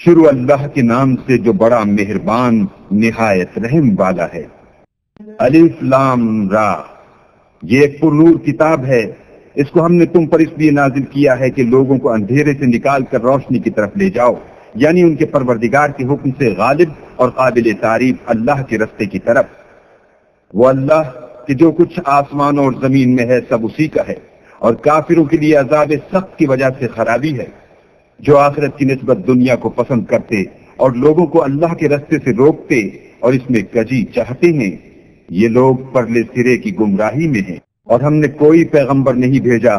شروع اللہ کے نام سے جو بڑا مہربان نہایت رحم والا ہے۔ الف لام را، یہ ایک پرنور کتاب ہے، اس کو ہم نے تم پر اس لیے نازل کیا ہے کہ لوگوں کو اندھیرے سے نکال کر روشنی کی طرف لے جاؤ، یعنی ان کے پروردگار کے حکم سے غالب اور قابل تعریف اللہ کے رستے کی طرف۔ وہ اللہ کہ جو کچھ آسمانوں اور زمین میں ہے سب اسی کا ہے، اور کافروں کے لیے عذاب سخت کی وجہ سے خرابی ہے۔ جو آخرت کی نسبت دنیا کو پسند کرتے اور لوگوں کو اللہ کے رستے سے روکتے اور اس میں کجی چاہتے ہیں، یہ لوگ پرلے سرے کی گمراہی میں ہیں۔ اور ہم نے کوئی پیغمبر نہیں بھیجا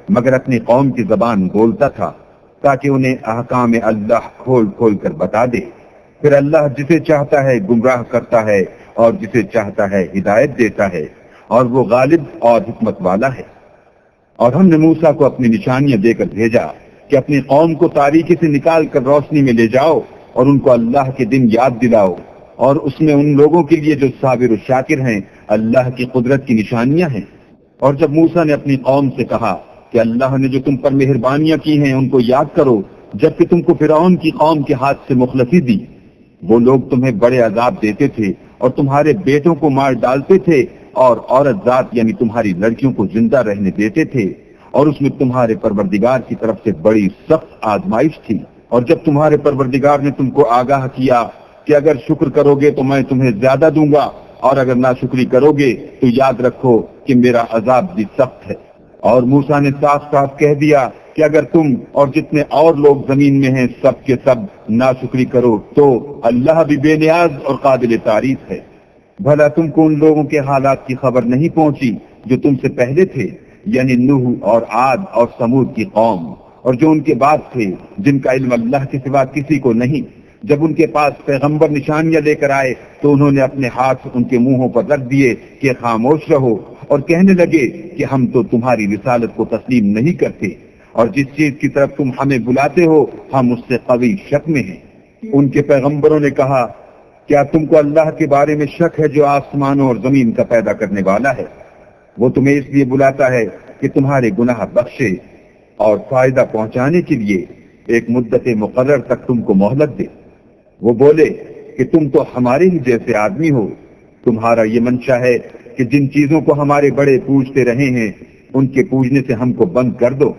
مگر اپنی قوم کی زبان بولتا تھا تاکہ انہیں احکام اللہ کھول کھول کر بتا دے۔ پھر اللہ جسے چاہتا ہے گمراہ کرتا ہے اور جسے چاہتا ہے ہدایت دیتا ہے، اور وہ غالب اور حکمت والا ہے۔ اور ہم نے موسیٰ کو اپنی نشانیاں دے کر بھیجا کہ اپنی قوم کو تاریکی سے نکال کر روشنی میں لے جاؤ اور ان کو اللہ کے دن یاد دلاؤ، اور اس میں ان لوگوں کے لیے جو صابر و شاکر ہیں اللہ کی قدرت کی نشانیاں ہیں۔ اور جب موسیٰ نے اپنی قوم سے کہا کہ اللہ نے جو تم پر مہربانیاں کی ہیں ان کو یاد کرو، جبکہ تم کو فرعون کی قوم کے ہاتھ سے مخلصی دی، وہ لوگ تمہیں بڑے عذاب دیتے تھے اور تمہارے بیٹوں کو مار ڈالتے تھے اور عورت ذات یعنی تمہاری لڑکیوں کو زندہ رہنے دیتے تھے، اور اس میں تمہارے پروردگار کی طرف سے بڑی سخت آزمائش تھی۔ اور جب تمہارے پروردگار نے تم کو آگاہ کیا کہ اگر شکر کرو گے تو میں تمہیں زیادہ دوں گا، اور اگر ناشکری کرو گے تو یاد رکھو کہ میرا عذاب بھی سخت ہے۔ اور موسیٰ نے صاف صاف کہہ دیا کہ اگر تم اور جتنے اور لوگ زمین میں ہیں سب کے سب ناشکری کرو تو اللہ بھی بے نیاز اور قابل تعریف ہے۔ بھلا تم کو ان لوگوں کے حالات کی خبر نہیں پہنچی جو تم سے پہلے تھے، یعنی نوح اور عاد اور سمود کی قوم، اور جو ان کے بعد تھے جن کا علم اللہ کے سوا کسی کو نہیں۔ جب ان کے پاس پیغمبر نشانیاں لے کر آئے تو انہوں نے اپنے ہاتھ ان کے منہوں پر رکھ دیے کہ خاموش رہو، اور کہنے لگے کہ ہم تو تمہاری رسالت کو تسلیم نہیں کرتے، اور جس چیز کی طرف تم ہمیں بلاتے ہو ہم اس سے قوی شک میں ہیں۔ ان کے پیغمبروں نے کہا، کیا تم کو اللہ کے بارے میں شک ہے جو آسمانوں اور زمین کا پیدا کرنے والا ہے؟ وہ تمہیں اس لیے بلاتا ہے کہ تمہارے گناہ بخشے اور فائدہ پہنچانے کے لیے ایک مدت مقرر تک تم کو مہلت دے۔ وہ بولے کہ تم تو ہمارے ہی جیسے آدمی ہو، تمہارا یہ منشا ہے کہ جن چیزوں کو ہمارے بڑے پوجتے رہے ہیں ان کے پوجنے سے ہم کو بند کر دو،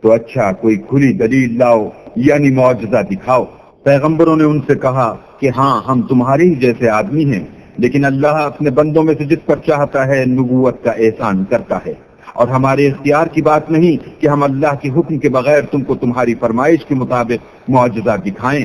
تو اچھا کوئی کھلی دلیل لاؤ یعنی معجزہ دکھاؤ۔ پیغمبروں نے ان سے کہا کہ ہاں ہم تمہارے ہی جیسے آدمی ہیں، لیکن اللہ اپنے بندوں میں سے جس پر چاہتا ہے نبوت کا احسان کرتا ہے، اور ہمارے اختیار کی بات نہیں کہ ہم اللہ کے حکم کے بغیر تم کو تمہاری فرمائش کے مطابق معجزہ دکھائیں،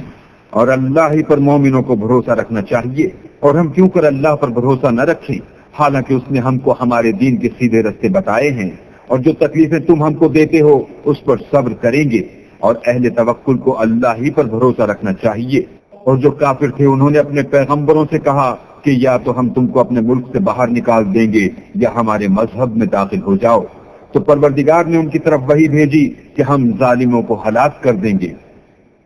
اور اللہ ہی پر مومنوں کو بھروسہ رکھنا چاہیے۔ اور ہم کیوں کر اللہ پر بھروسہ نہ رکھیں حالانکہ اس نے ہم کو ہمارے دین کے سیدھے رستے بتائے ہیں، اور جو تکلیفیں تم ہم کو دیتے ہو اس پر صبر کریں گے، اور اہل توکل کو اللہ ہی پر بھروسہ رکھنا چاہیے۔ اور جو کافر تھے انہوں نے اپنے پیغمبروں سے کہا کہ یا تو ہم تم کو اپنے ملک سے باہر نکال دیں گے یا ہمارے مذہب میں داخل ہو جاؤ، تو پروردگار نے ان کی طرف وحی بھیجی کہ ہم ظالموں کو ہلاک کر دیں گے،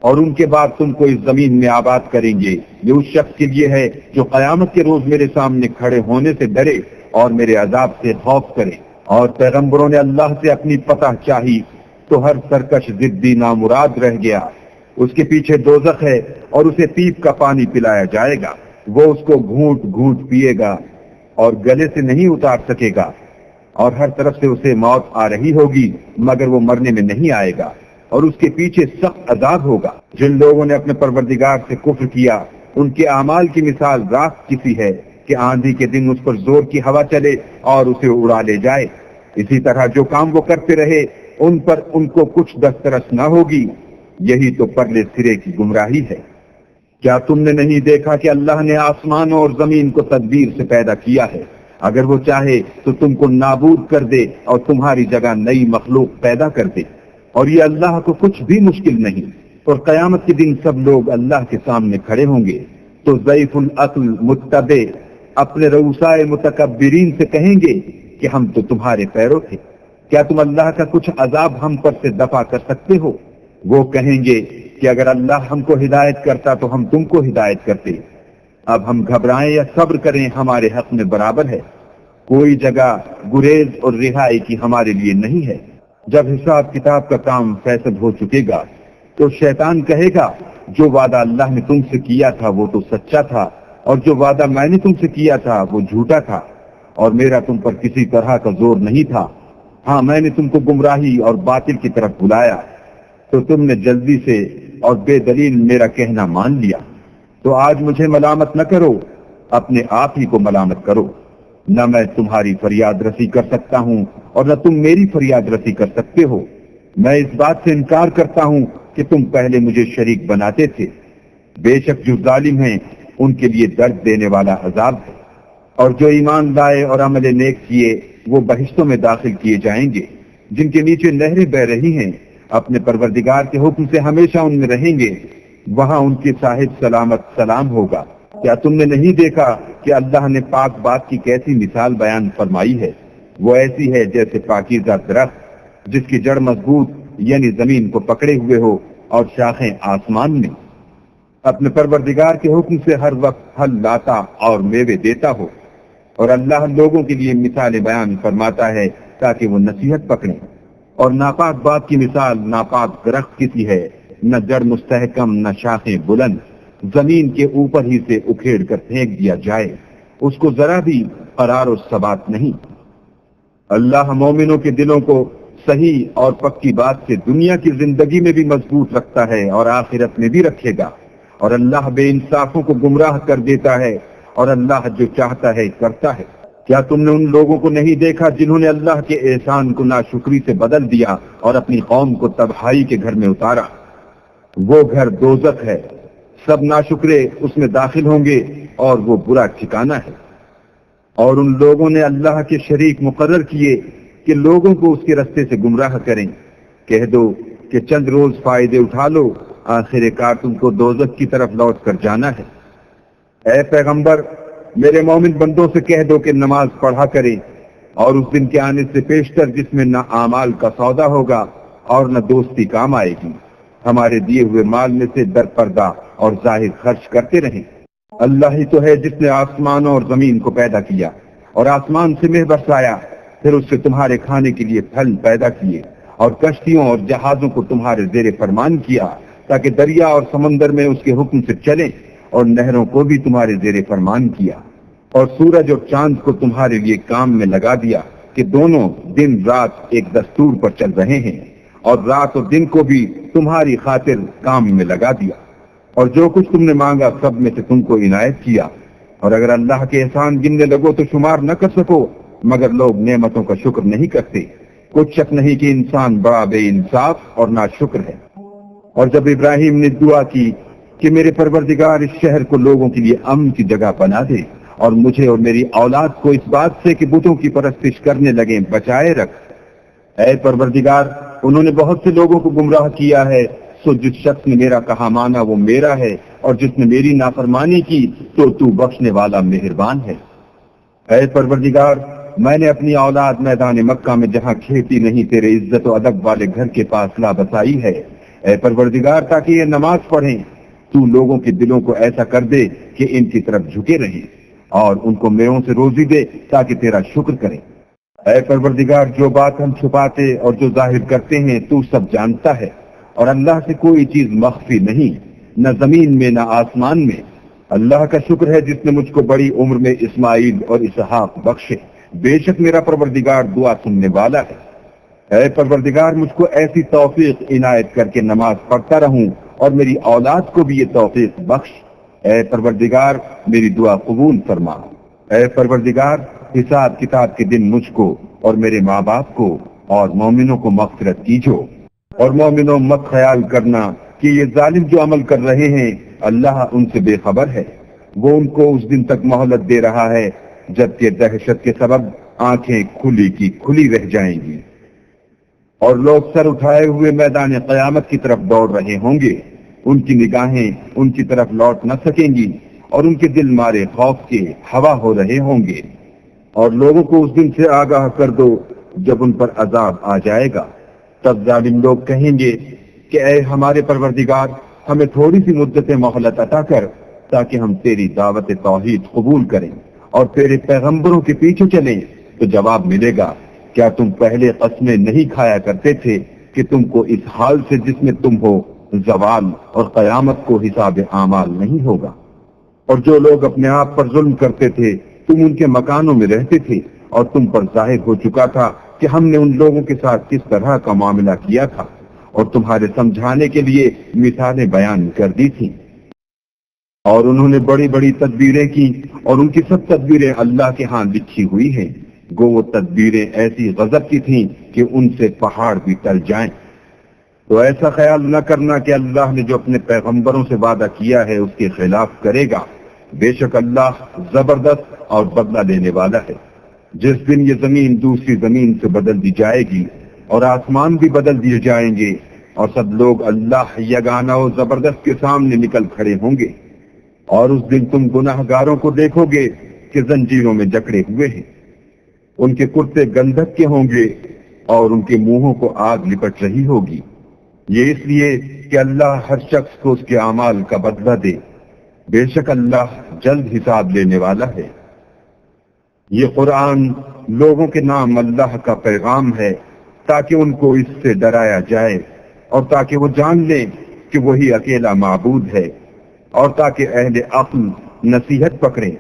اور ان کے بعد تم کو اس زمین میں آباد کریں گے۔ یہ اس شخص کے لیے ہے جو قیامت کے روز میرے سامنے کھڑے ہونے سے ڈرے اور میرے عذاب سے خوف کرے۔ اور پیغمبروں نے اللہ سے اپنی فتح چاہی تو ہر سرکش ضدی نامراد رہ گیا۔ اس کے پیچھے دوزخ ہے اور اسے پیپ کا پانی پلایا جائے گا، وہ اس کو گھونٹ گھونٹ پیے گا اور گلے سے نہیں اتار سکے گا، اور ہر طرف سے اسے موت آ رہی ہوگی مگر وہ مرنے میں نہیں آئے گا، اور اس کے پیچھے سخت عذاب ہوگا۔ جن لوگوں نے اپنے پروردگار سے کفر کیا ان کے اعمال کی مثال راکھ کسی ہے کہ آندھی کے دن اس پر زور کی ہوا چلے اور اسے اڑا لے جائے۔ اسی طرح جو کام وہ کرتے رہے ان پر ان کو کچھ دسترس نہ ہوگی، یہی تو پرلے سرے کی گمراہی ہے۔ کیا تم نے نہیں دیکھا کہ اللہ نے آسمانوں اور زمین کو تدبیر سے پیدا کیا ہے؟ اگر وہ چاہے تو تم کو نابود کر دے اور تمہاری جگہ نئی مخلوق پیدا کر دے، اور یہ اللہ کو کچھ بھی مشکل نہیں۔ اور قیامت کے دن سب لوگ اللہ کے سامنے کھڑے ہوں گے تو ضعیف العقل متبع اپنے رؤسائے متکبرین سے کہیں گے کہ ہم تو تمہارے پیرو تھے، کیا تم اللہ کا کچھ عذاب ہم پر سے دفع کر سکتے ہو؟ وہ کہیں گے کہ اگر اللہ ہم کو ہدایت کرتا تو ہم تم کو ہدایت کرتے، اب ہم گھبرائیں یا صبر کریں ہمارے حق میں برابر ہے، کوئی جگہ گریز اور رہائی کی ہمارے لیے نہیں ہے۔ جب حساب کتاب کا کام فیصل ہو چکے گا تو شیطان کہے گا جو وعدہ اللہ نے تم سے کیا تھا وہ تو سچا تھا، اور جو وعدہ میں نے تم سے کیا تھا وہ جھوٹا تھا، اور میرا تم پر کسی طرح کا زور نہیں تھا۔ ہاں، میں نے تم کو گمراہی اور باطل کی طرف بلایا تو تم نے جلدی سے اور بے دلیل میرا کہنا مان لیا۔ تو آج مجھے ملامت نہ کرو، اپنے آپ ہی کو ملامت کرو۔ نہ میں تمہاری فریاد رسی کر سکتا ہوں اور نہ تم میری فریاد رسی کر سکتے ہو۔ میں اس بات سے انکار کرتا ہوں کہ تم پہلے مجھے شریک بناتے تھے۔ بے شک جو ظالم ہیں ان کے لیے درد دینے والا عذاب ہے، اور جو ایمان لائے اور عمل نیک کیے وہ بہشتوں میں داخل کیے جائیں گے، جن کے نیچے نہریں بہ رہی ہیں۔ اپنے پروردگار کے حکم سے ہمیشہ ان میں رہیں گے، وہاں ان کے صاحب سلامت سلام ہوگا۔ کیا تم نے نہیں دیکھا کہ اللہ نے پاک بات کی کیسی مثال بیان فرمائی ہے؟ وہ ایسی ہے جیسے پاکیزہ درخت جس کی جڑ مضبوط یعنی زمین کو پکڑے ہوئے ہو اور شاخیں آسمان میں، اپنے پروردگار کے حکم سے ہر وقت پھل لاتا اور میوے دیتا ہو۔ اور اللہ لوگوں کے لیے مثالیں بیان فرماتا ہے تاکہ وہ نصیحت پکڑیں۔ اور ناپاک بات کی مثال ناپاک درخت کسی ہے، نہ جڑ مستحکم نہ شاخیں بلند، زمین کے اوپر ہی سے اکھیڑ کر پھینک دیا جائے، اس کو ذرا بھی قرار و ثبات نہیں۔ اللہ مومنوں کے دلوں کو صحیح اور پکی بات سے دنیا کی زندگی میں بھی مضبوط رکھتا ہے اور آخرت میں بھی رکھے گا۔ اور اللہ بے انصافوں کو گمراہ کر دیتا ہے، اور اللہ جو چاہتا ہے کرتا ہے۔ کیا تم نے ان لوگوں کو نہیں دیکھا جنہوں نے اللہ کے احسان کو ناشکری سے بدل دیا اور اپنی قوم کو تباہی کے گھر میں اتارا؟ وہ گھر دوزخ ہے، سب ناشکرے اس میں داخل ہوں گے اور وہ برا ٹھکانہ ہے۔ اور ان لوگوں نے اللہ کے شریک مقرر کیے کہ لوگوں کو اس کے رستے سے گمراہ کریں۔ کہہ دو کہ چند روز فائدے اٹھا لو، آخر کار تم کو دوزخ کی طرف لوٹ کر جانا ہے۔ اے پیغمبر، میرے مومن بندوں سے کہہ دو کہ نماز پڑھا کریں، اور اس دن کے آنے سے پیشتر جس میں نہ اعمال کا سودا ہوگا اور نہ دوستی کام آئے گی، ہمارے دیے ہوئے مال میں سے در پردہ اور ظاہر خرچ کرتے رہیں۔ اللہ ہی تو ہے جس نے آسمانوں اور زمین کو پیدا کیا اور آسمان سے مہ برسایا، پھر اس سے تمہارے کھانے کے لیے پھل پیدا کیے، اور کشتیوں اور جہازوں کو تمہارے زیر فرمان کیا تاکہ دریا اور سمندر میں اس کے حکم سے چلیں، اور نہروں کو بھی تمہارے زیر فرمان کیا، اور سورج اور چاند کو تمہارے لیے کام میں لگا دیا کہ دونوں دن رات ایک دستور پر چل رہے ہیں، اور رات اور دن کو بھی تمہاری خاطر کام میں لگا دیا، اور جو کچھ تم نے مانگا سب میں سے تم کو عنایت کیا۔ اور اگر اللہ کے احسان گننے لگو تو شمار نہ کر سکو، مگر لوگ نعمتوں کا شکر نہیں کرتے۔ کچھ شک نہیں کہ انسان بڑا بے انصاف اور ناشکر ہے۔ اور جب ابراہیم نے دعا کی کہ میرے پروردگار اس شہر کو لوگوں کے لیے امن کی جگہ بنا دے، اور مجھے اور میری اولاد کو اس بات سے کہ بتوں کی پرستش کرنے لگیں بچائے رکھ۔ اے پروردگار، انہوں نے بہت سے لوگوں کو گمراہ کیا ہے، سو جس شخص نے میرا کہا مانا وہ میرا ہے، اور جس نے میری نافرمانی کی تو بخشنے والا مہربان ہے۔ اے پروردگار، میں نے اپنی اولاد میدان مکہ میں جہاں کھیتی نہیں تیرے عزت و ادب والے گھر کے پاس لا بسائی ہے۔ اے پروردگار، تاکہ یہ نماز پڑھیں، تو لوگوں کے دلوں کو ایسا کر دے کہ ان کی طرف جھکے رہیں، اور ان کو میووں سے روزی دے تاکہ تیرا شکر کریں۔ اے پروردگار، جو بات ہم چھپاتے اور جو ظاہر کرتے ہیں تو سب جانتا ہے، اور اللہ سے کوئی چیز مخفی نہیں، نہ زمین میں نہ آسمان میں۔ اللہ کا شکر ہے جس نے مجھ کو بڑی عمر میں اسماعیل اور اسحاق بخشے، بے شک میرا پروردگار دعا سننے والا ہے۔ اے پروردگار، مجھ کو ایسی توفیق عنایت کر کے نماز پڑھتا رہوں، اور میری اولاد کو بھی یہ توفیق بخش۔ اے پروردگار، میری دعا قبول فرما۔ اے پروردگار، حساب کتاب کے دن مجھ کو اور میرے ماں باپ کو اور مومنوں کو مغفرت کیجو۔ اور مومنوں، مت خیال کرنا کہ یہ ظالم جو عمل کر رہے ہیں اللہ ان سے بے خبر ہے، وہ ان کو اس دن تک مہلت دے رہا ہے جبکہ دہشت کے سبب آنکھیں کھلی کی کھلی رہ جائیں گی، اور لوگ سر اٹھائے ہوئے میدان قیامت کی طرف دوڑ رہے ہوں گے۔ ان کی نگاہیں ان کی طرف لوٹ نہ سکیں گی، اور ان کے دل مارے خوف کے ہوا ہو رہے ہوں گے۔ اور لوگوں کو اس دن سے آگاہ کر دو جب ان پر عذاب آ جائے گا، تب ظالم لوگ کہیں گے کہ اے ہمارے پروردگار، ہمیں تھوڑی سی مدت مہلت عطا کر تاکہ ہم تیری دعوت توحید قبول کریں اور تیرے پیغمبروں کے پیچھے چلیں۔ تو جواب ملے گا، کیا تم پہلے قسمیں نہیں کھایا کرتے تھے کہ تم کو اس حال سے جس میں تم ہو زوال اور قیامت کو حساب اعمال نہیں ہوگا۔ اور جو لوگ اپنے آپ پر ظلم کرتے تھے تم ان کے مکانوں میں رہتے تھے، اور تم پر ظاہر ہو چکا تھا کہ ہم نے ان لوگوں کے ساتھ کس طرح کا معاملہ کیا تھا، اور تمہارے سمجھانے کے لیے مثالیں بیان کر دی تھیں۔ اور انہوں نے بڑی بڑی تدبیریں کی، اور ان کی سب تدبیریں اللہ کے ہاں لکھی ہوئی ہیں، گو وہ تدبیریں ایسی غضب کی تھیں کہ ان سے پہاڑ بھی ٹل جائیں۔ تو ایسا خیال نہ کرنا کہ اللہ نے جو اپنے پیغمبروں سے وعدہ کیا ہے اس کے خلاف کرے گا، بے شک اللہ زبردست اور بدلہ لینے والا ہے۔ جس دن یہ زمین دوسری زمین سے بدل دی جائے گی اور آسمان بھی بدل دیے جائیں گے، اور سب لوگ اللہ یگانہ و زبردست کے سامنے نکل کھڑے ہوں گے، اور اس دن تم گناہ گاروں کو دیکھو گے کہ زنجیروں میں جکڑے ہوئے ہیں، ان کے کرتے گندھک کے ہوں گے اور ان کے منہوں کو آگ لپٹ رہی ہوگی۔ یہ اس لیے کہ اللہ ہر شخص کو اس کے اعمال کا بدلہ دے، بے شک اللہ جلد حساب لینے والا ہے۔ یہ قرآن لوگوں کے نام اللہ کا پیغام ہے تاکہ ان کو اس سے ڈرایا جائے، اور تاکہ وہ جان لیں کہ وہی اکیلا معبود ہے، اور تاکہ اہل عقل نصیحت پکڑیں۔